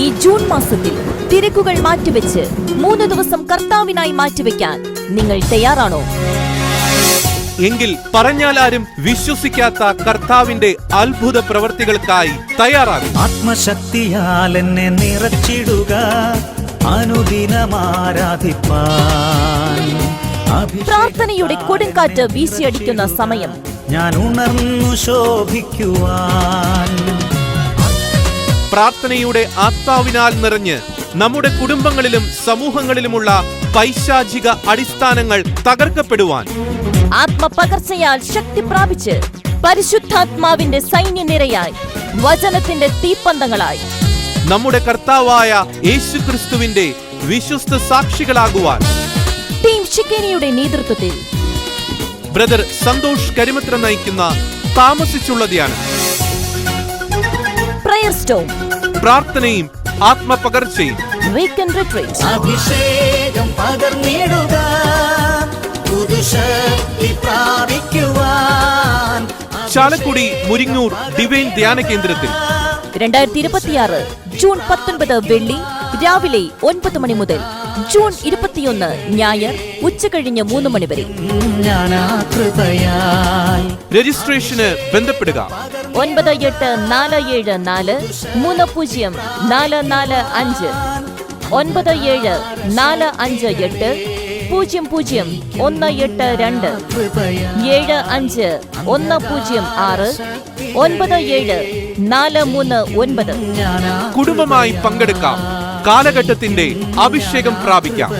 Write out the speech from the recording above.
ഈ ജൂൺ മാസത്തിൽ തിരക്കുകൾ മാറ്റിവെച്ച് 3 ദിവസം കർത്താവിനായി മാറ്റിവെക്കാൻ നിങ്ങൾ തയ്യാറാണോ? എങ്കിൽ പറഞ്ഞാലാരും വിശ്വസിക്കാത്ത കർത്താവിന്റെ അത്ഭുത പ്രവർത്തികൾക്കായി തയ്യാറാകും. ആത്മശക്തിയാൽ എന്നെ നിറച്ചിടുക, അനുദിനം ആരാധിപ്പാൻ. പ്രാർത്ഥനയുടെ കൊടുങ്കാറ്റ് വീശിയടിക്കുന്ന സമയം. ഞാൻ ഉണർന്നു ശോഭിക്കുവാൻ. പ്രാർത്ഥനയുടെ ആത്മാവിനാൽ നിറഞ്ഞ് നമ്മുടെ കുടുംബങ്ങളിലും സമൂഹങ്ങളിലുമുള്ള പൈശാചിക അടിസ്ഥാനങ്ങൾ തകർക്കപ്പെടുവാൻ. ആത്മപകർച്ചയാൽ ശക്തി പ്രാപിച്ച് പരിശുദ്ധാത്മാവിന്റെ സൈന്യനിരയായി, വചനത്തിന്റെ തീപ്പന്തങ്ങളായി നമ്മുടെ കർത്താവായ യേശുക്രിസ്തുവിന്റെ വിശ്വസ്ത സാക്ഷികളാകുവാൻ ടീം ഷിക്കേനിയുടെ നേതൃത്വത്തിൽ ബ്രദർ സന്തോഷ് കരിമത്ര നയിക്കുന്ന താമസിച്ചുള്ള ധ്യാനം, പ്രയർ സ്റ്റോം, പ്രാർത്ഥനയും ആത്മപകർച്ചയും, വീക്കെൻഡ് റിട്രീറ്റ്, അഭിഷേകം പകർന്നിടുക, പുതുശക്തി പ്രാപിക്കുവാൻ. ചാലക്കുടി മുരിങ്ങൂർ ഡിവൈൻ ധ്യാന കേന്ദ്രത്തിൽ 2026 ജൂൺ 19 വെള്ളി രാവിലെ 9 മണി മുതൽ ജൂൺ 21 ഞായർ ഉച്ചകഴിഞ്ഞ് 3 മണി വരെ. രജിസ്ട്രേഷന് ബന്ധപ്പെടുക 9847430445 9745800182 7510697439. കുടുംബമായി പങ്കെടുക്കാം. കാലഘട്ടത്തിന്റെ അഭിഷേകം പ്രാപിക്കാം.